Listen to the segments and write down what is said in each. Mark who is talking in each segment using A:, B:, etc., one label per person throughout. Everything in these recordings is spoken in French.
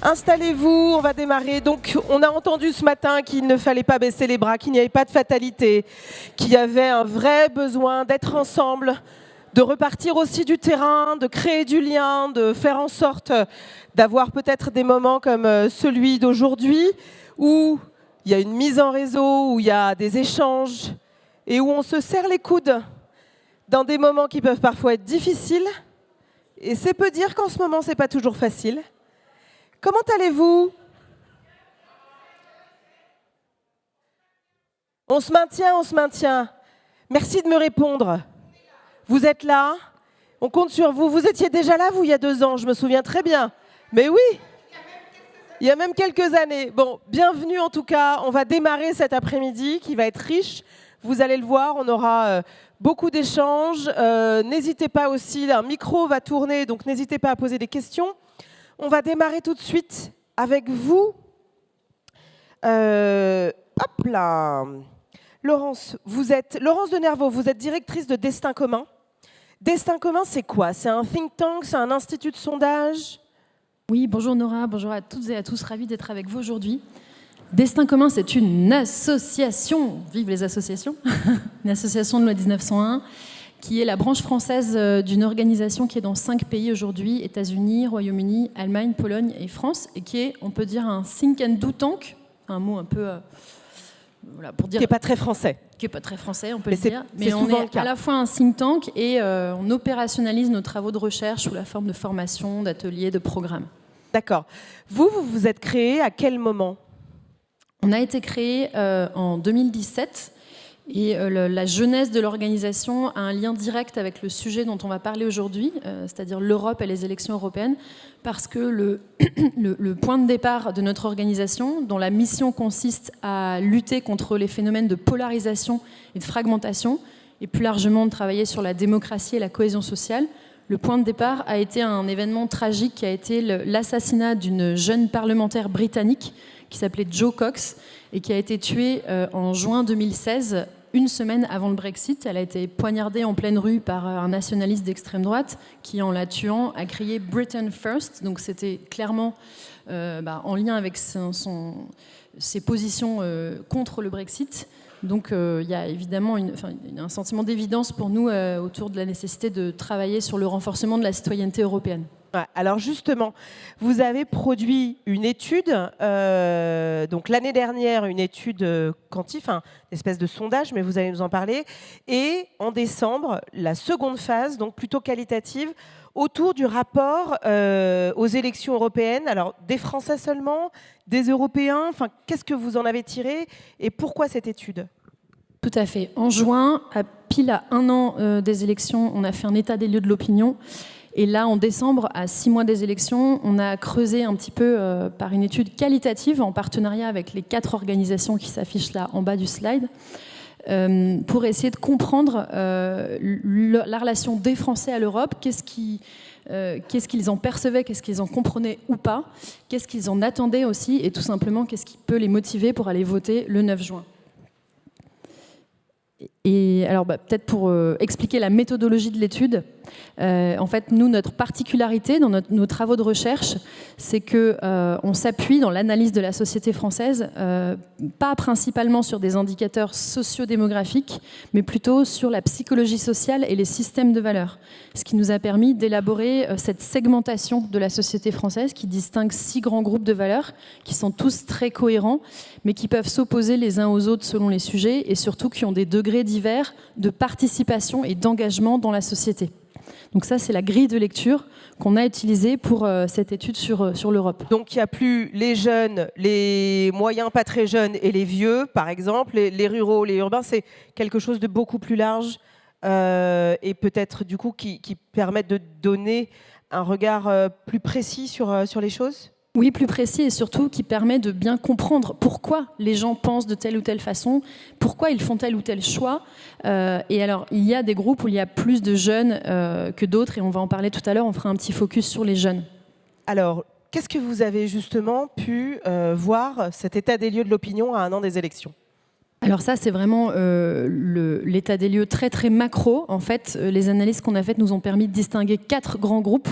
A: Installez-vous, on va démarrer. Donc, on a entendu ce matin qu'il ne fallait pas baisser les bras, qu'il n'y avait pas de fatalité, qu'il y avait un vrai besoin d'être ensemble, de repartir aussi du terrain, de créer du lien, de faire en sorte d'avoir peut-être des moments comme celui d'aujourd'hui, où il y a une mise en réseau, où il y a des échanges, et où on se serre les coudes dans des moments qui peuvent parfois être difficiles. Et c'est peu dire qu'en ce moment, ce n'est pas toujours facile. Comment allez-vous? On se maintient, on se maintient. Merci de me répondre. Vous êtes là? On compte sur vous. Vous étiez déjà là, vous, il y a 2 ans, je me souviens très bien. Mais oui, il y a même quelques années. Bon, bienvenue en tout cas. On va démarrer cet après-midi qui va être riche. Vous allez le voir, on aura beaucoup d'échanges. N'hésitez pas aussi, un micro va tourner, donc n'hésitez pas à poser des questions. On va démarrer tout de suite avec vous. Hop là. Laurence de Nervaux, vous êtes directrice de Destin Commun. Destin Commun, c'est quoi? C'est un think tank, c'est un institut de sondage?
B: Oui, bonjour Nora, bonjour à toutes et à tous, ravi d'être avec vous aujourd'hui. Destin Commun, c'est une association, vive les associations, une association de loi 1901, qui est la branche française d'une organisation qui est dans 5 pays aujourd'hui, États-Unis, Royaume-Uni, Allemagne, Pologne et France, et qui est, on peut dire, un think and do tank, un mot un peu... voilà, pour dire,
A: qui n'est pas très français.
B: Qui n'est pas très français, on peut le dire.
A: Mais
B: on est à la fois un think tank et on opérationnalise nos travaux de recherche sous la forme de formation, d'ateliers, de programmes.
A: D'accord. Vous vous êtes créé à quel moment?
B: On a été créé en 2017. Et la jeunesse de l'organisation a un lien direct avec le sujet dont on va parler aujourd'hui, c'est-à-dire l'Europe et les élections européennes, parce que le point de départ de notre organisation, dont la mission consiste à lutter contre les phénomènes de polarisation et de fragmentation, et plus largement de travailler sur la démocratie et la cohésion sociale, le point de départ a été un événement tragique qui a été l'assassinat d'une jeune parlementaire britannique qui s'appelait Jo Cox et qui a été tuée en juin 2016, une semaine avant le Brexit. Elle a été poignardée en pleine rue par un nationaliste d'extrême droite qui, en la tuant, a crié « Britain First ». Donc c'était clairement en lien avec ses positions contre le Brexit. Donc il y a évidemment un sentiment d'évidence pour nous autour de la nécessité de travailler sur le renforcement de la citoyenneté européenne.
A: Alors justement, vous avez produit une étude, donc l'année dernière, une étude quanti, une espèce de sondage, mais vous allez nous en parler, et en décembre, la seconde phase, donc plutôt qualitative, autour du rapport aux élections européennes. Alors, des Français seulement, des Européens, qu'est-ce que vous en avez tiré et pourquoi cette étude?
B: Tout à fait. En juin, pile à 1 an des élections, on a fait un état des lieux de l'opinion. Et là, en décembre, à 6 mois des élections, on a creusé un petit peu par une étude qualitative en partenariat avec les 4 organisations qui s'affichent là en bas du slide, pour essayer de comprendre la relation des Français à l'Europe, qu'est-ce qu'ils en percevaient, qu'est-ce qu'ils en comprenaient ou pas, qu'est-ce qu'ils en attendaient aussi, et tout simplement, qu'est-ce qui peut les motiver pour aller voter le 9 juin. Et alors, peut-être pour expliquer la méthodologie de l'étude, en fait, nous, notre particularité dans nos travaux de recherche, c'est qu'on s'appuie dans l'analyse de la société française, pas principalement sur des indicateurs sociodémographiques, mais plutôt sur la psychologie sociale et les systèmes de valeurs. Ce qui nous a permis d'élaborer cette segmentation de la société française qui distingue 6 grands groupes de valeurs, qui sont tous très cohérents, mais qui peuvent s'opposer les uns aux autres selon les sujets, et surtout qui ont des degrés divers de participation et d'engagement dans la société. Donc ça, c'est la grille de lecture qu'on a utilisée pour cette étude sur l'Europe.
A: Donc il n'y a plus les jeunes, les moyens pas très jeunes et les vieux, par exemple, les ruraux, les urbains, c'est quelque chose de beaucoup plus large et peut-être du coup qui permettent de donner un regard plus précis sur les choses?
B: Oui, plus précis et surtout qui permet de bien comprendre pourquoi les gens pensent de telle ou telle façon, pourquoi ils font tel ou tel choix. Et alors, il y a des groupes où il y a plus de jeunes que d'autres, et on va en parler tout à l'heure, on fera un petit focus sur les jeunes.
A: Alors, qu'est-ce que vous avez justement pu voir, cet état des lieux de l'opinion à 1 an des élections?
B: Alors ça, c'est vraiment l'état des lieux très très macro. En fait, les analyses qu'on a faites nous ont permis de distinguer 4 grands groupes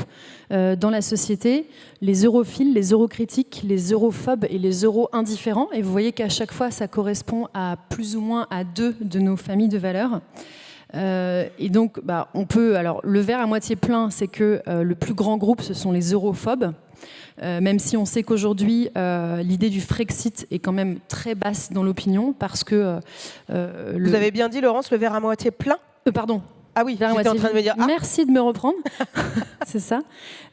B: dans la société. Les europhiles, les eurocritiques, les europhobes et les euro-indifférents. Et vous voyez qu'à chaque fois, ça correspond à plus ou moins à 2 de nos familles de valeurs. Et donc, on peut... Alors, le verre à moitié plein, c'est que le plus grand groupe, ce sont les europhobes. Même si on sait qu'aujourd'hui, l'idée du Frexit est quand même très basse dans l'opinion, parce que...
A: Vous avez bien dit, Laurence, le verre à moitié plein ?
B: Pardon.
A: Ah oui, j'étais en train de me dire... Ah.
B: Merci de me reprendre. C'est ça.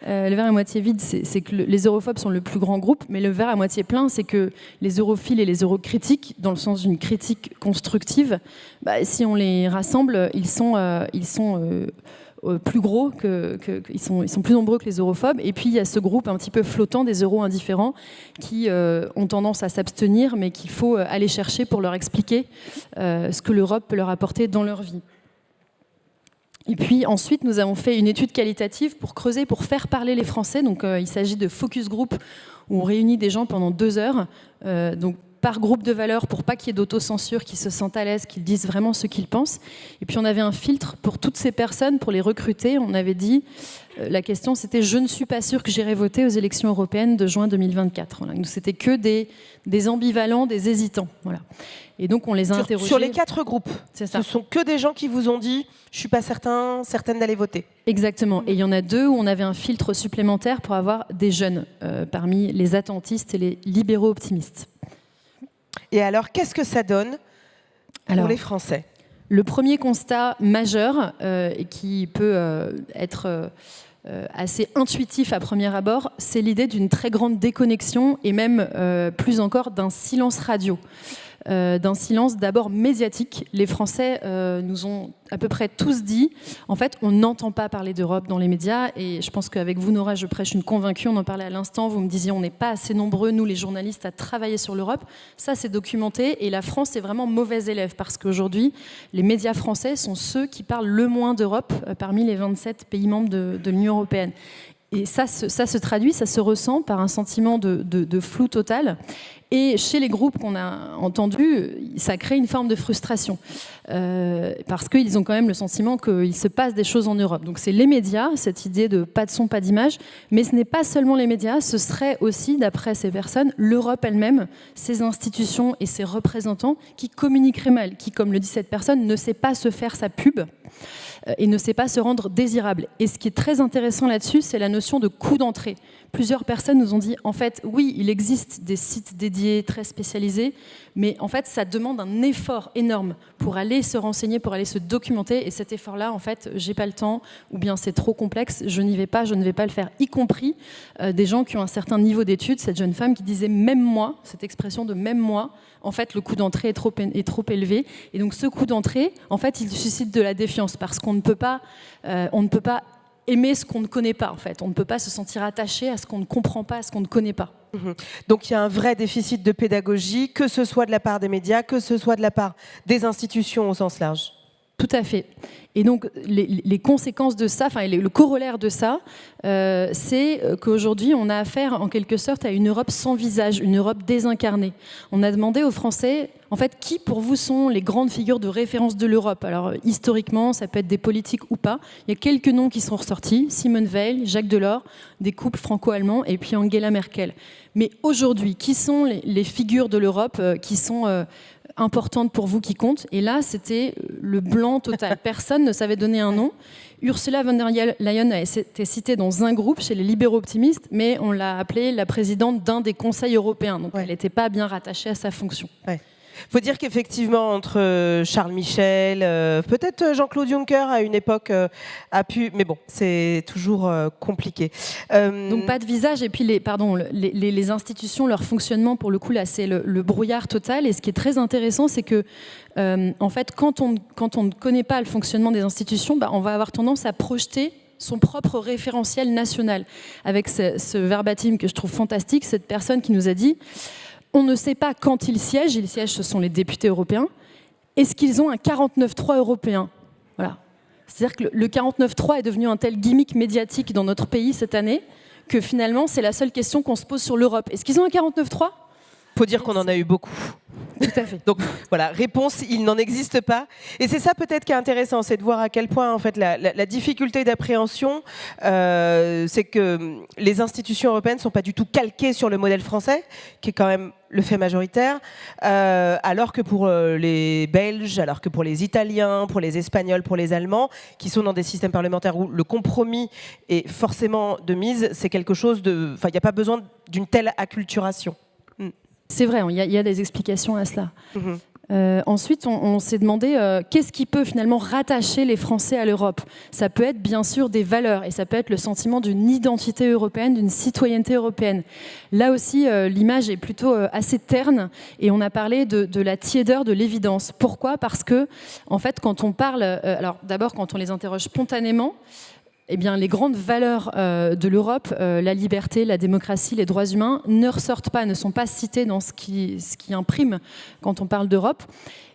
B: Le verre à moitié vide, c'est que les europhobes sont le plus grand groupe, mais le verre à moitié plein, c'est que les europhiles et les eurocritiques, dans le sens d'une critique constructive, si on les rassemble, ils sont plus gros, ils sont plus nombreux que les europhobes. Et puis il y a ce groupe un petit peu flottant des euro-indifférents qui ont tendance à s'abstenir, mais qu'il faut aller chercher pour leur expliquer ce que l'Europe peut leur apporter dans leur vie. Et puis ensuite, nous avons fait une étude qualitative pour creuser, pour faire parler les Français. Donc il s'agit de focus group où on réunit des gens pendant 2 heures. Donc par groupe de valeurs pour pas qu'il y ait d'autocensure, qu'ils se sentent à l'aise, qu'ils disent vraiment ce qu'ils pensent. Et puis on avait un filtre pour toutes ces personnes, pour les recruter. On avait dit, la question c'était « Je ne suis pas sûr que j'irai voter aux élections européennes de juin 2024 ». Voilà. Donc c'était que des ambivalents, des hésitants. Voilà. Et donc on les a interrogés.
A: Sur les 4 groupes,
B: c'est ça.
A: Ce sont que des gens qui vous ont dit « Je ne suis pas certaine d'aller voter ».
B: Exactement. Et il y en a 2 où on avait un filtre supplémentaire pour avoir des jeunes parmi les attentistes et les libéraux optimistes.
A: Et alors, qu'est-ce que ça donne pour les Français ?
B: Le premier constat majeur, et qui peut être assez intuitif à premier abord, c'est l'idée d'une très grande déconnexion et même plus encore d'un silence radio. D'un silence d'abord médiatique. Les Français nous ont à peu près tous dit, en fait, on n'entend pas parler d'Europe dans les médias, et je pense qu'avec vous, Nora, je prêche une convaincue, on en parlait à l'instant, vous me disiez, on n'est pas assez nombreux, nous, les journalistes, à travailler sur l'Europe. Ça, c'est documenté, et la France est vraiment mauvais élève, parce qu'aujourd'hui, les médias français sont ceux qui parlent le moins d'Europe parmi les 27 pays membres de l'Union européenne. Et ça se traduit, ça se ressent par un sentiment de flou total. Et chez les groupes qu'on a entendus, ça crée une forme de frustration. Parce qu'ils ont quand même le sentiment qu'il se passe des choses en Europe. Donc c'est les médias, cette idée de pas de son, pas d'image. Mais ce n'est pas seulement les médias, ce serait aussi, d'après ces personnes, l'Europe elle-même, ses institutions et ses représentants qui communiqueraient mal, qui, comme le dit cette personne, ne sait pas se faire sa pub et ne sait pas se rendre désirable. Et ce qui est très intéressant là-dessus, c'est la notion de coût d'entrée. Plusieurs personnes nous ont dit, en fait, oui, il existe des sites dédiés, très spécialisés, mais en fait, ça demande un effort énorme pour aller se renseigner, pour aller se documenter. Et cet effort-là, en fait, j'ai pas le temps, ou bien c'est trop complexe, je n'y vais pas, je ne vais pas le faire. Y compris des gens qui ont un certain niveau d'études. Cette jeune femme qui disait, même moi, cette expression de même moi, en fait, le coût d'entrée est trop élevé. Et donc, ce coût d'entrée, en fait, il suscite de la défiance parce qu'on ne peut pas aimer ce qu'on ne connaît pas, en fait. On ne peut pas se sentir attaché à ce qu'on ne comprend pas, à ce qu'on ne connaît pas.
A: Donc, il y a un vrai déficit de pédagogie, que ce soit de la part des médias, que ce soit de la part des institutions au sens large.
B: Tout à fait. Et donc, les conséquences de ça, enfin, le corollaire de ça, c'est qu'aujourd'hui, on a affaire, en quelque sorte, à une Europe sans visage, une Europe désincarnée. On a demandé aux Français, en fait, qui, pour vous, sont les grandes figures de référence de l'Europe ? Alors, historiquement, ça peut être des politiques ou pas. Il y a quelques noms qui sont ressortis, Simone Veil, Jacques Delors, des couples franco-allemands, et puis Angela Merkel. Mais aujourd'hui, qui sont les figures de l'Europe qui sont importante pour vous, qui compte? Et là, c'était le blanc total. Personne ne savait donner un nom. Ursula von der Leyen a été citée dans un groupe chez les libéraux optimistes, mais on l'a appelée la présidente d'un des conseils européens. Donc elle n'était pas bien rattachée à sa fonction.
A: Il faut dire qu'effectivement, entre Charles Michel, peut-être Jean-Claude Juncker à une époque a pu... Mais bon, c'est toujours compliqué.
B: Donc pas de visage. Et puis les institutions, leur fonctionnement, pour le coup, là, c'est le brouillard total. Et ce qui est très intéressant, c'est que, en fait, quand on ne connaît pas le fonctionnement des institutions, on va avoir tendance à projeter son propre référentiel national. Avec ce verbatim que je trouve fantastique, cette personne qui nous a dit... On ne sait pas quand ils siègent, ce sont les députés européens. Est-ce qu'ils ont un 49.3 européen? Voilà. C'est-à-dire que le 49.3 est devenu un tel gimmick médiatique dans notre pays cette année que finalement, c'est la seule question qu'on se pose sur l'Europe. Est-ce qu'ils ont un 49.3?
A: Il faut dire qu'on en a eu beaucoup.
B: Tout à fait.
A: Donc voilà, réponse, il n'en existe pas. Et c'est ça peut-être qui est intéressant, c'est de voir à quel point en fait la difficulté d'appréhension, c'est que les institutions européennes ne sont pas du tout calquées sur le modèle français, qui est quand même le fait majoritaire, alors que pour les Belges, alors que pour les Italiens, pour les Espagnols, pour les Allemands, qui sont dans des systèmes parlementaires où le compromis est forcément de mise, c'est quelque chose de... Enfin, il n'y a pas besoin d'une telle acculturation.
B: C'est vrai, il y a des explications à cela. Ensuite, on s'est demandé qu'est-ce qui peut finalement rattacher les Français à l'Europe. Ça peut être bien sûr des valeurs et ça peut être le sentiment d'une identité européenne, d'une citoyenneté européenne. Là aussi, l'image est plutôt assez terne et on a parlé de la tiédeur de l'évidence. Pourquoi ? Parce que, en fait, quand on parle... alors d'abord, quand on les interroge spontanément, eh bien, les grandes valeurs de l'Europe, la liberté, la démocratie, les droits humains, ne ressortent pas, ne sont pas citées dans ce qui imprime quand on parle d'Europe.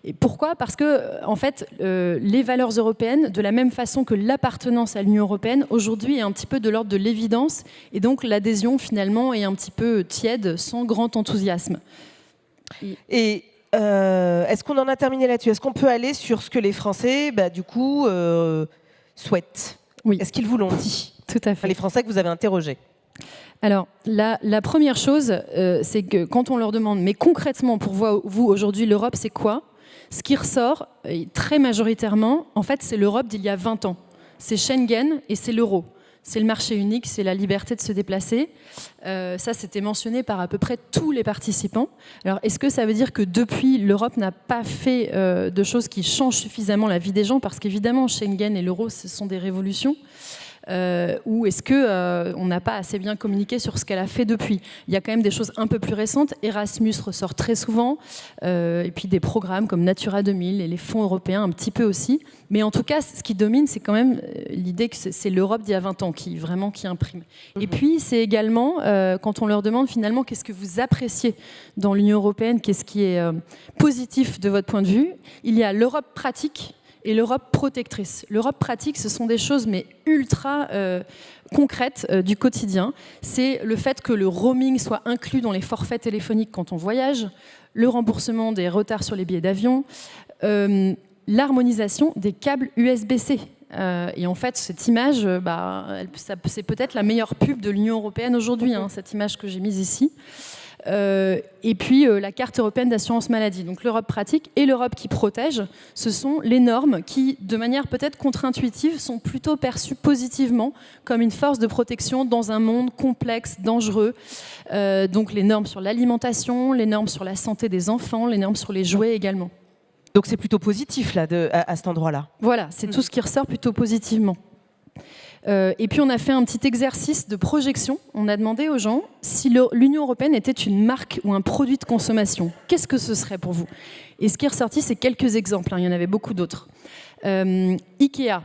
B: Et pourquoi ? Parce que, en fait, les valeurs européennes, de la même façon que l'appartenance à l'Union européenne, aujourd'hui est un petit peu de l'ordre de l'évidence, et donc l'adhésion, finalement, est un petit peu tiède, sans grand enthousiasme.
A: Et est-ce qu'on en a terminé là-dessus ? Est-ce qu'on peut aller sur ce que les Français, du coup, souhaitent ?
B: Oui.
A: Est-ce qu'ils vous l'ont dit ?
B: Tout à fait.
A: Les Français que vous avez interrogés.
B: Alors, la première chose, c'est que quand on leur demande, mais concrètement, pour vous, aujourd'hui, l'Europe, c'est quoi ? Ce qui ressort, très majoritairement, en fait, c'est l'Europe d'il y a 20 ans. C'est Schengen et c'est l'euro. C'est le marché unique, c'est la liberté de se déplacer. Ça, c'était mentionné par à peu près tous les participants. Alors, est-ce que ça veut dire que depuis, l'Europe n'a pas fait de choses qui changent suffisamment la vie des gens ? Parce qu'évidemment, Schengen et l'euro, ce sont des révolutions. Ou est-ce qu'on n'a pas assez bien communiqué sur ce qu'elle a fait depuis ? Il y a quand même des choses un peu plus récentes. Erasmus ressort très souvent, et puis des programmes comme Natura 2000 et les fonds européens un petit peu aussi. Mais en tout cas, ce qui domine, c'est quand même l'idée que c'est l'Europe d'il y a 20 ans qui imprime. Et puis, c'est également, quand on leur demande finalement qu'est-ce que vous appréciez dans l'Union européenne, qu'est-ce qui est positif de votre point de vue, il y a l'Europe pratique et l'Europe protectrice. L'Europe pratique, ce sont des choses mais ultra concrètes du quotidien. C'est le fait que le roaming soit inclus dans les forfaits téléphoniques quand on voyage, le remboursement des retards sur les billets d'avion, l'harmonisation des câbles USB-C. Et en fait, cette image, c'est peut-être la meilleure pub de l'Union européenne aujourd'hui, cette image que j'ai mise ici. Et puis la carte européenne d'assurance maladie. Donc l'Europe pratique et l'Europe qui protège, ce sont les normes qui, de manière peut-être contre-intuitive, sont plutôt perçues positivement comme une force de protection dans un monde complexe, dangereux. Donc les normes sur l'alimentation, les normes sur la santé des enfants, les normes sur les jouets également.
A: Donc c'est plutôt positif là, à cet endroit-là.
B: Voilà, c'est tout ce qui ressort plutôt positivement. Et puis on a fait un petit exercice de projection. On a demandé aux gens si l'Union européenne était une marque ou un produit de consommation. Qu'est-ce que ce serait pour vous ? Et ce qui est ressorti, c'est quelques exemples. Il y en avait beaucoup d'autres. Ikea.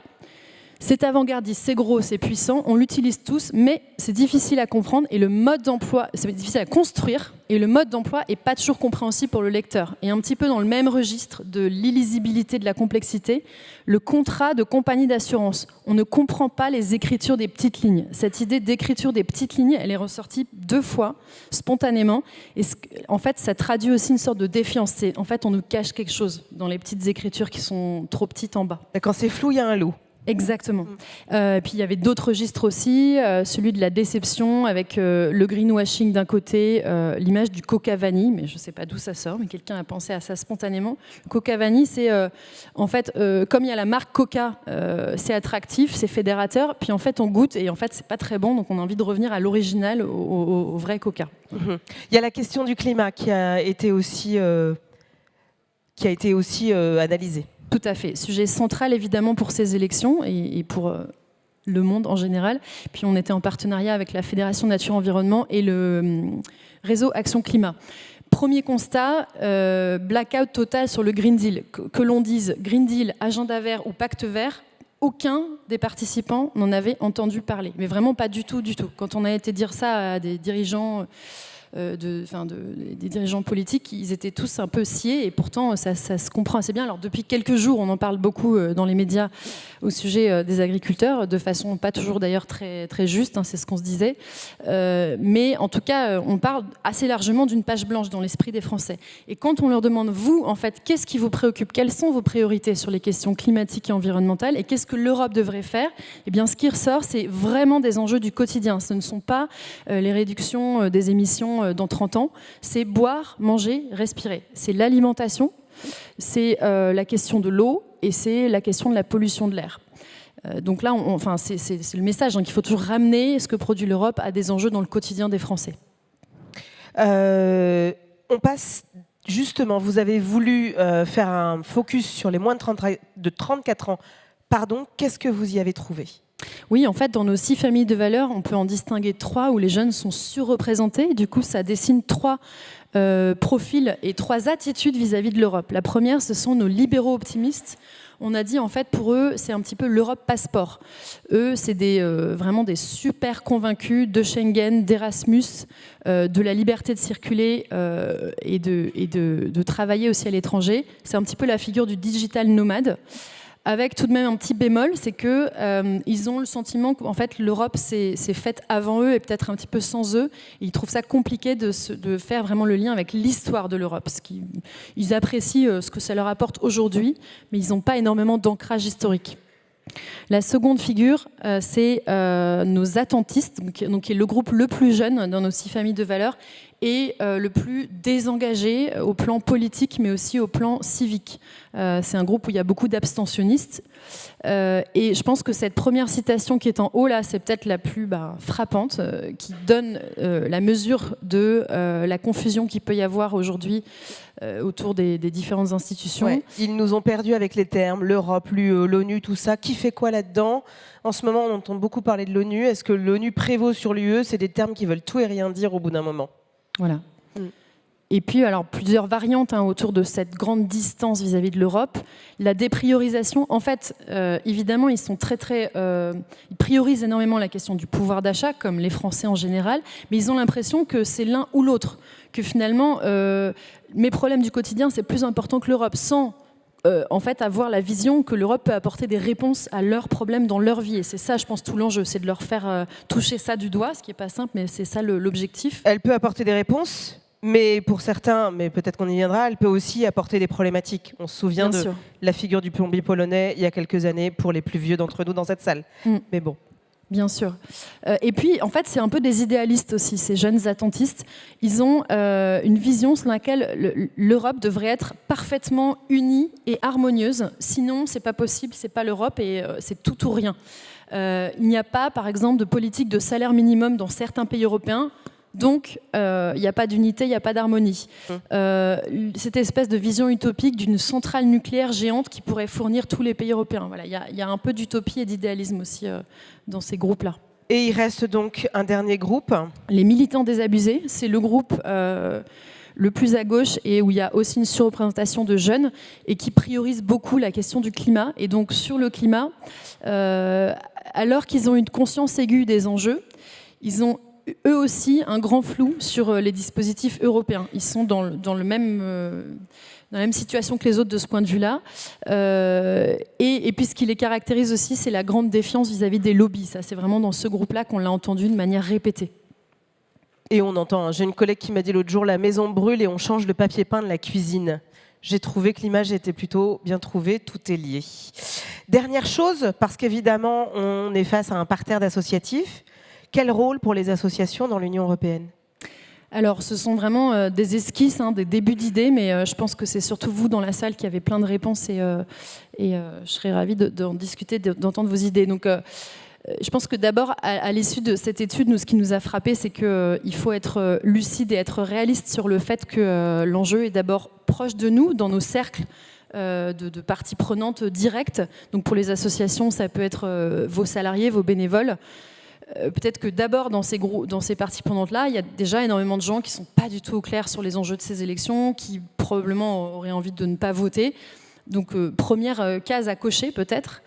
B: C'est avant-gardiste, c'est gros, c'est puissant, on l'utilise tous, mais c'est difficile à comprendre et le mode d'emploi, c'est difficile à construire et le mode d'emploi n'est pas toujours compréhensible pour le lecteur. Et un petit peu dans le même registre de l'illisibilité, de la complexité, le contrat de compagnie d'assurance. On ne comprend pas les écritures des petites lignes. Cette idée d'écriture des petites lignes, elle est ressortie 2 fois, spontanément. Et en fait, ça traduit aussi une sorte de défiance. En fait, on nous cache quelque chose dans les petites écritures qui sont trop petites en bas.
A: Quand c'est flou, il y a un loup.
B: Exactement. Puis il y avait d'autres registres aussi, celui de la déception avec le greenwashing d'un côté, l'image du coca vanille, mais je ne sais pas d'où ça sort, mais quelqu'un a pensé à ça spontanément. Le coca vanille, c'est en fait, comme il y a la marque Coca, c'est attractif, c'est fédérateur, puis en fait on goûte et en fait c'est pas très bon, donc on a envie de revenir à l'original, au vrai Coca.
A: Il y a la question du climat qui a été aussi analysée.
B: Tout à fait. Sujet central évidemment pour ces élections et pour le monde en général. Puis on était en partenariat avec la Fédération Nature Environnement et le réseau Action Climat. Premier constat, blackout total sur le Green Deal. Que l'on dise Green Deal, agenda vert ou pacte vert, aucun des participants n'en avait entendu parler. Mais vraiment pas du tout, du tout. Quand on a été dire ça à des dirigeants des dirigeants politiques, ils étaient tous un peu sciés, et pourtant ça se comprend assez bien. Alors depuis quelques jours, on en parle beaucoup dans les médias au sujet des agriculteurs, de façon pas toujours d'ailleurs très, très juste, c'est ce qu'on se disait. Mais en tout cas, on parle assez largement d'une page blanche dans l'esprit des Français. Et quand on leur demande, vous, en fait, qu'est-ce qui vous préoccupe? Quelles sont vos priorités sur les questions climatiques et environnementales? Et qu'est-ce que l'Europe devrait faire? Eh bien, ce qui ressort, c'est vraiment des enjeux du quotidien. Ce ne sont pas les réductions des émissions dans 30 ans. C'est boire, manger, respirer. C'est l'alimentation, c'est la question de l'eau et c'est la question de la pollution de l'air. Donc là, c'est le message qu'il faut toujours ramener ce que produit l'Europe à des enjeux dans le quotidien des Français.
A: On passe justement, vous avez voulu faire un focus sur les moins de 34 ans. Pardon, qu'est-ce que vous y avez trouvé?
B: Oui, en fait, dans nos 6 familles de valeurs, on peut en distinguer 3 où les jeunes sont surreprésentés. Du coup, ça dessine 3 profils et 3 attitudes vis-à-vis de l'Europe. La première, ce sont nos libéraux optimistes. On a dit, en fait, pour eux, c'est un petit peu l'Europe passeport. Eux, c'est vraiment des super convaincus de Schengen, d'Erasmus, de la liberté de circuler et de travailler aussi à l'étranger. C'est un petit peu la figure du digital nomade. Avec tout de même un petit bémol, c'est qu'ils ont le sentiment qu'en fait l'Europe s'est faite avant eux et peut-être un petit peu sans eux. Et ils trouvent ça compliqué de faire vraiment le lien avec l'histoire de l'Europe. Ils apprécient ce que ça leur apporte aujourd'hui, mais ils n'ont pas énormément d'ancrage historique. La seconde figure, c'est nos attentistes, donc qui est le groupe le plus jeune dans nos 6 familles de valeurs et le plus désengagé au plan politique, mais aussi au plan civique. C'est un groupe où il y a beaucoup d'abstentionnistes. Et je pense que cette première citation qui est en haut, là, c'est peut-être la plus frappante, qui donne la mesure de la confusion qu'il peut y avoir aujourd'hui autour des différentes institutions.
A: Ouais, ils nous ont perdus avec les termes, l'Europe, l'UE, l'ONU, tout ça. Qui fait quoi là-dedans? En ce moment, on entend beaucoup parler de l'ONU. Est-ce que l'ONU prévaut sur l'UE? C'est des termes qui veulent tout et rien dire au bout d'un moment.
B: Voilà. Et puis, alors, plusieurs variantes autour de cette grande distance vis-à-vis de l'Europe. La dépriorisation, en fait, évidemment, ils priorisent énormément la question du pouvoir d'achat, comme les Français en général, mais ils ont l'impression que c'est l'un ou l'autre, que finalement, mes problèmes du quotidien, c'est plus important que l'Europe, sans en fait, avoir la vision que l'Europe peut apporter des réponses à leurs problèmes dans leur vie. Et c'est ça, je pense, tout l'enjeu, c'est de leur faire toucher ça du doigt, ce qui n'est pas simple, mais c'est ça l'objectif.
A: Elle peut apporter des réponses, mais pour certains, mais peut-être qu'on y viendra, elle peut aussi apporter des problématiques. On se souvient de la figure du plombier polonais il y a quelques années, pour les plus vieux d'entre nous dans cette salle. Mais bon.
B: Bien sûr. Et puis, en fait, c'est un peu des idéalistes aussi, ces jeunes attentistes. Ils ont une vision selon laquelle l'Europe devrait être parfaitement unie et harmonieuse. Sinon, c'est pas possible, c'est pas l'Europe et c'est tout ou rien. Il n'y a pas, par exemple, de politique de salaire minimum dans certains pays européens. Donc, il n'y a pas d'unité, il n'y a pas d'harmonie. Cette espèce de vision utopique d'une centrale nucléaire géante qui pourrait fournir tous les pays européens. Voilà, il y a un peu d'utopie et d'idéalisme aussi dans ces groupes-là.
A: Et il reste donc un dernier groupe.
B: Les militants désabusés, c'est le groupe le plus à gauche et où il y a aussi une surreprésentation de jeunes et qui priorise beaucoup la question du climat. Et donc, sur le climat, alors qu'ils ont une conscience aiguë des enjeux, ils ont eux aussi un grand flou sur les dispositifs européens. Ils sont dans la même situation que les autres de ce point de vue-là. Et puis ce qui les caractérise aussi, c'est la grande défiance vis-à-vis des lobbies. Ça, c'est vraiment dans ce groupe-là qu'on l'a entendu de manière répétée.
A: Et on entend, j'ai une collègue qui m'a dit l'autre jour, la maison brûle et on change le papier peint de la cuisine. J'ai trouvé que l'image était plutôt bien trouvée, tout est lié. Dernière chose, parce qu'évidemment, on est face à un parterre d'associatifs. Quel rôle pour les associations dans l'Union européenne?
B: Alors, ce sont vraiment des esquisses, des débuts d'idées, mais je pense que c'est surtout vous dans la salle qui avez plein de réponses et je serais ravie d'en discuter, d'entendre vos idées. Donc, je pense que d'abord, à l'issue de cette étude, ce qui nous a frappé, c'est qu'il faut être lucide et être réaliste sur le fait que l'enjeu est d'abord proche de nous, dans nos cercles de parties prenantes directes. Donc, pour les associations, ça peut être vos salariés, vos bénévoles. Peut-être que d'abord, dans ces parties prenantes-là, il y a déjà énormément de gens qui ne sont pas du tout au clair sur les enjeux de ces élections, qui probablement auraient envie de ne pas voter. Donc première case à cocher peut-être.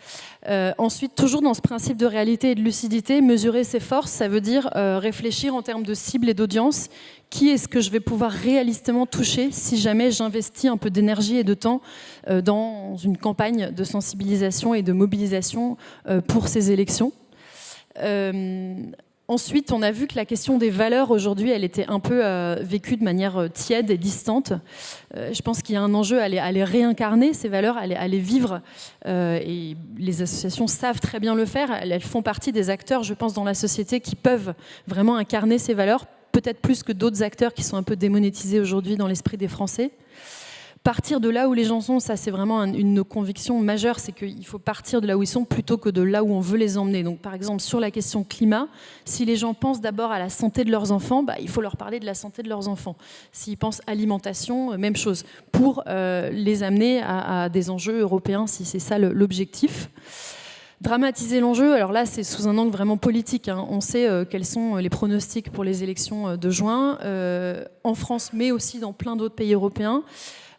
B: Ensuite, toujours dans ce principe de réalité et de lucidité, mesurer ses forces, ça veut dire réfléchir en termes de cible et d'audience. Qui est-ce que je vais pouvoir réalistement toucher si jamais j'investis un peu d'énergie et de temps dans une campagne de sensibilisation et de mobilisation pour ces élections. Ensuite, on a vu que la question des valeurs aujourd'hui, elle était un peu vécue de manière tiède et distante. Je pense qu'il y a un enjeu à les réincarner, ces valeurs, à les vivre. Et les associations savent très bien le faire. Elles font partie des acteurs, je pense, dans la société qui peuvent vraiment incarner ces valeurs, peut-être plus que d'autres acteurs qui sont un peu démonétisés aujourd'hui dans l'esprit des Français. Partir de là où les gens sont, ça c'est vraiment une conviction majeure, c'est qu'il faut partir de là où ils sont plutôt que de là où on veut les emmener. Donc par exemple sur la question climat, si les gens pensent d'abord à la santé de leurs enfants, il faut leur parler de la santé de leurs enfants. S'ils pensent alimentation, même chose, pour les amener à des enjeux européens, si c'est ça l'objectif. Dramatiser l'enjeu, alors là c'est sous un angle vraiment politique, hein. On sait quels sont les pronostics pour les élections de juin, en France mais aussi dans plein d'autres pays européens.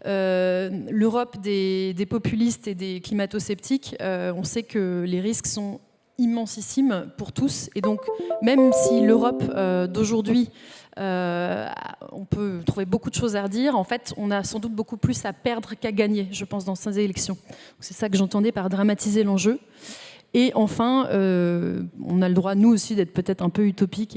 B: L'Europe des populistes et des climato-sceptiques, on sait que les risques sont immensissimes pour tous. Et donc, même si l'Europe d'aujourd'hui, on peut trouver beaucoup de choses à redire, en fait, on a sans doute beaucoup plus à perdre qu'à gagner, je pense, dans ces élections. C'est ça que j'entendais par dramatiser l'enjeu. Et enfin, on a le droit, nous aussi, d'être peut-être un peu utopique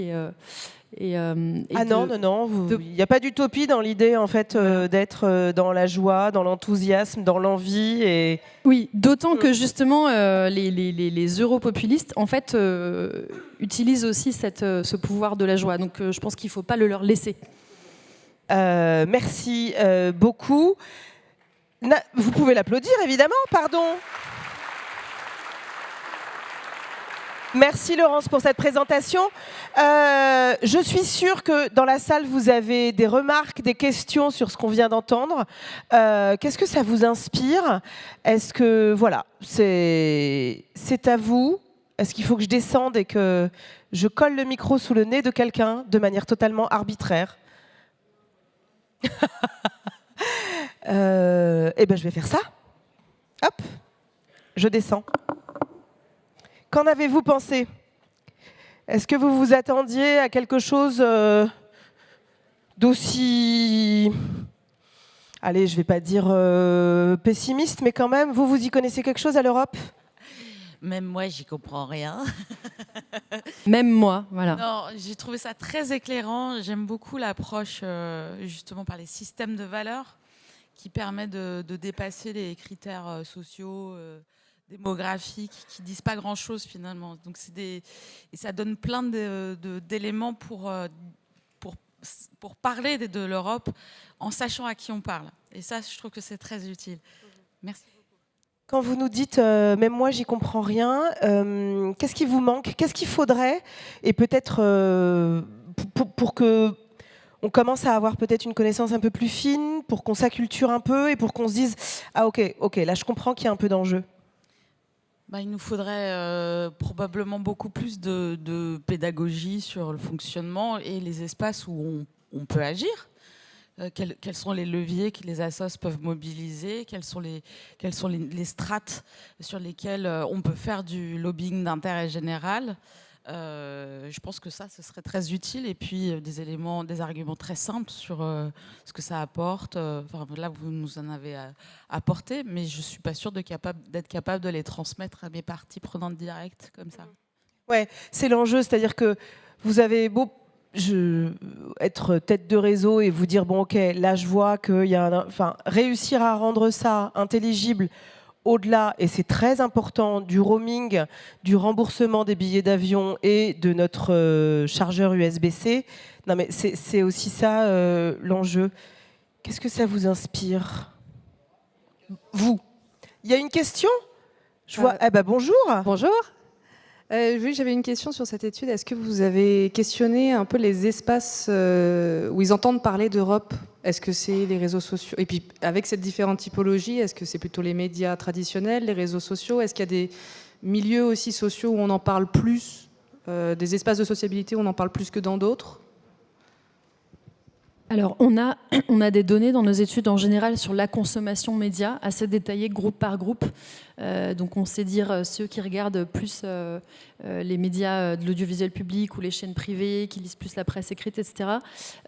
A: non, il n'y a pas d'utopie dans l'idée en fait d'être dans la joie, dans l'enthousiasme, dans l'envie. Et...
B: Oui, d'autant que justement les europopulistes en fait utilisent aussi ce pouvoir de la joie. Donc je pense qu'il ne faut pas le leur laisser.
A: Merci beaucoup. Vous pouvez l'applaudir évidemment, pardon. Merci Laurence pour cette présentation. Je suis sûre que dans la salle, vous avez des remarques, des questions sur ce qu'on vient d'entendre. Qu'est-ce que ça vous inspire? Est-ce que, voilà, c'est à vous? Est-ce qu'il faut que je descende et que je colle le micro sous le nez de quelqu'un de manière totalement arbitraire? Eh bien, je vais faire ça. Hop, je descends. Qu'en avez-vous pensé? Est-ce que vous vous attendiez à quelque chose d'aussi... Allez, je ne vais pas dire pessimiste, mais quand même, vous y connaissez quelque chose à l'Europe?
C: Même moi, j'y comprends rien.
B: Même moi, voilà.
C: Non, j'ai trouvé ça très éclairant. J'aime beaucoup l'approche, justement, par les systèmes de valeurs qui permet de dépasser les critères sociaux, démographiques, qui disent pas grand-chose finalement. Donc et ça donne plein d'éléments pour parler de l'Europe en sachant à qui on parle. Et ça, je trouve que c'est très utile. Merci beaucoup.
A: Quand vous nous dites même moi j'y comprends rien, qu'est-ce qui vous manque? Qu'est-ce qu'il faudrait? Et peut-être pour que on commence à avoir peut-être une connaissance un peu plus fine, pour qu'on s'acculture un peu et pour qu'on se dise ah ok, là je comprends qu'il y a un peu d'enjeu.
C: Il nous faudrait probablement beaucoup plus de pédagogie sur le fonctionnement et les espaces où on peut agir. Quels sont les leviers que les assos peuvent mobiliser? Quelles sont les strates sur lesquelles on peut faire du lobbying d'intérêt général? Je pense que ça, ce serait très utile. Et puis, des arguments très simples sur ce que ça apporte. Là, vous nous en avez apporté, mais je ne suis pas sûre d'être capable de les transmettre à mes parties prenantes directes comme ça.
A: Ouais, c'est l'enjeu. C'est-à-dire que vous avez beau être tête de réseau et vous dire, bon, ok, là, je vois qu'il y a réussir à rendre ça intelligible au-delà, et c'est très important, du roaming, du remboursement des billets d'avion et de notre chargeur USB-C. Non, mais c'est aussi ça l'enjeu. Qu'est-ce que ça vous inspire? Vous? Il y a une question? Je vois. Bonjour.
D: Bonjour. Oui, j'avais une question sur cette étude. Est-ce que vous avez questionné un peu les espaces où ils entendent parler d'Europe? Est-ce que c'est les réseaux sociaux? Et puis, avec cette différente typologie, est-ce que c'est plutôt les médias traditionnels, les réseaux sociaux? Est-ce qu'il y a des milieux aussi sociaux où on en parle plus, des espaces de sociabilité où on en parle plus que dans d'autres?
B: Alors, on a des données dans nos études en général sur la consommation média, assez détaillées groupe par groupe. Donc, on sait dire ceux qui regardent plus les médias de l'audiovisuel public ou les chaînes privées, qui lisent plus la presse écrite, etc.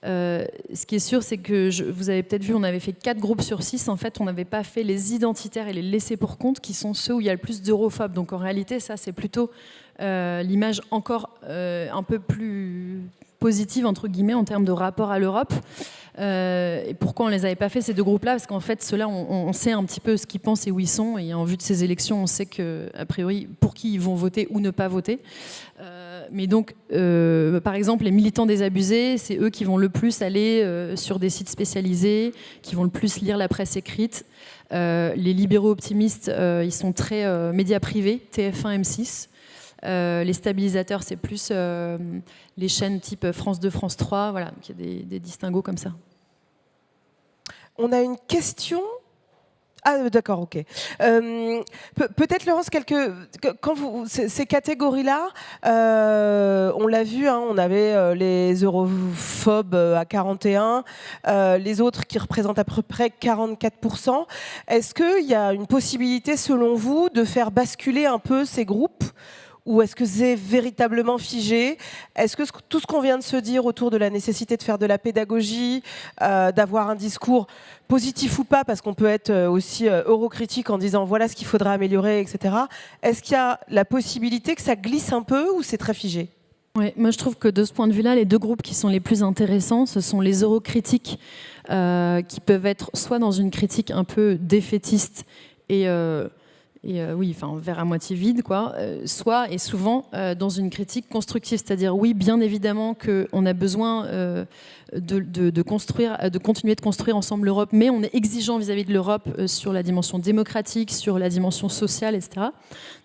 B: Ce qui est sûr, c'est que, vous avez peut-être vu, on avait fait 4 groupes sur 6. En fait, on n'avait pas fait les identitaires et les laissés pour compte, qui sont ceux où il y a le plus d'europhobes. Donc, en réalité, ça, c'est plutôt l'image encore un peu plus positive, entre guillemets, en termes de rapport à l'Europe. Et pourquoi on ne les avait pas fait, ces 2 groupes-là? Parce qu'en fait, ceux-là, on sait un petit peu ce qu'ils pensent et où ils sont. Et en vue de ces élections, on sait qu'a priori, pour qui ils vont voter ou ne pas voter. Mais donc, par exemple, les militants désabusés, c'est eux qui vont le plus aller sur des sites spécialisés, qui vont le plus lire la presse écrite. Les libéraux optimistes, ils sont très médias privés, TF1, M6. Les stabilisateurs, c'est plus les chaînes type France 2, France 3, voilà, donc il y a des distinguos comme ça.
A: On a une question. Ah, d'accord, ok. Peut-être, Laurence, ces catégories-là, on l'a vu, hein, on avait les europhobes à 41, les autres qui représentent à peu près 44%. Est-ce qu'il y a une possibilité, selon vous, de faire basculer un peu ces groupes ? Ou est-ce que c'est véritablement figé? Est-ce que tout ce qu'on vient de se dire autour de la nécessité de faire de la pédagogie, d'avoir un discours positif ou pas, parce qu'on peut être aussi eurocritique en disant voilà ce qu'il faudra améliorer, etc. Est-ce qu'il y a la possibilité que ça glisse un peu ou c'est très figé?
B: Oui, moi je trouve que de ce point de vue-là, les 2 groupes qui sont les plus intéressants, ce sont les eurocritiques qui peuvent être soit dans une critique un peu défaitiste et oui, enfin, verre à moitié vide, quoi. Soit et souvent dans une critique constructive, c'est-à-dire oui, bien évidemment qu'on a besoin de continuer de construire ensemble l'Europe, mais on est exigeant vis-à-vis de l'Europe sur la dimension démocratique, sur la dimension sociale, etc.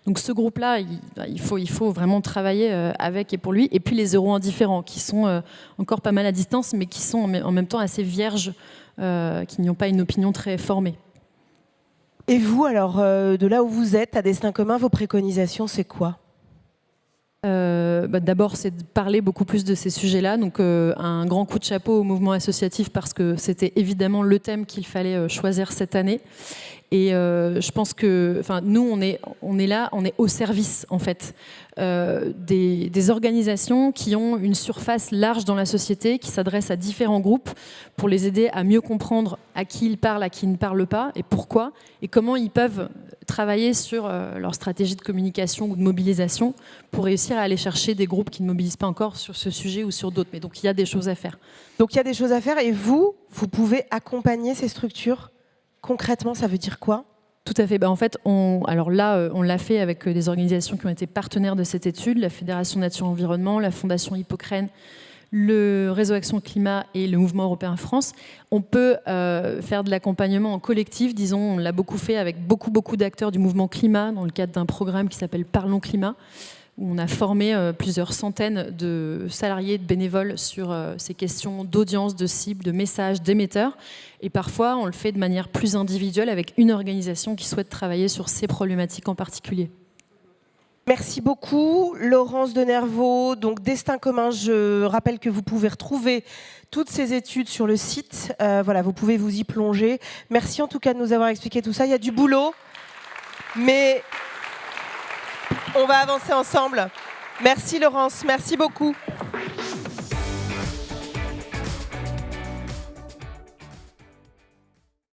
B: Donc ce groupe-là, il faut vraiment travailler avec et pour lui. Et puis les euro-indifférents, qui sont encore pas mal à distance, mais qui sont en même temps assez vierges, qui n'ont pas une opinion très formée.
A: Et vous, alors, de là où vous êtes, à Destin commun, vos préconisations, c'est quoi?
B: D'abord, c'est de parler beaucoup plus de ces sujets-là. Donc, un grand coup de chapeau au mouvement associatif parce que c'était évidemment le thème qu'il fallait choisir cette année. Et je pense que, nous, on est là, on est au service, en fait, des organisations qui ont une surface large dans la société, qui s'adressent à différents groupes pour les aider à mieux comprendre à qui ils parlent, à qui ils ne parlent pas, et pourquoi, et comment ils peuvent travailler sur leur stratégie de communication ou de mobilisation pour réussir à aller chercher des groupes qui ne mobilisent pas encore sur ce sujet ou sur d'autres. Mais donc, il y a des choses à faire.
A: Donc, il y a des choses à faire, et vous pouvez accompagner ces structures. Concrètement, ça veut dire quoi?
B: Tout à fait. En fait, on l'a fait avec des organisations qui ont été partenaires de cette étude, la Fédération Nature Environnement, la Fondation Hippocrène, le Réseau Action Climat et le Mouvement Européen France. On peut faire de l'accompagnement en collectif, disons, on l'a beaucoup fait avec beaucoup d'acteurs du mouvement climat dans le cadre d'un programme qui s'appelle Parlons Climat, où on a formé plusieurs centaines de salariés, de bénévoles sur ces questions d'audience, de cible, de messages, d'émetteurs. Et parfois, on le fait de manière plus individuelle avec une organisation qui souhaite travailler sur ces problématiques en particulier.
A: Merci beaucoup, Laurence Denervaux. Donc, Destin commun, je rappelle que vous pouvez retrouver toutes ces études sur le site. Voilà, vous pouvez vous y plonger. Merci en tout cas de nous avoir expliqué tout ça. Il y a du boulot, mais on va avancer ensemble. Merci Laurence, merci beaucoup.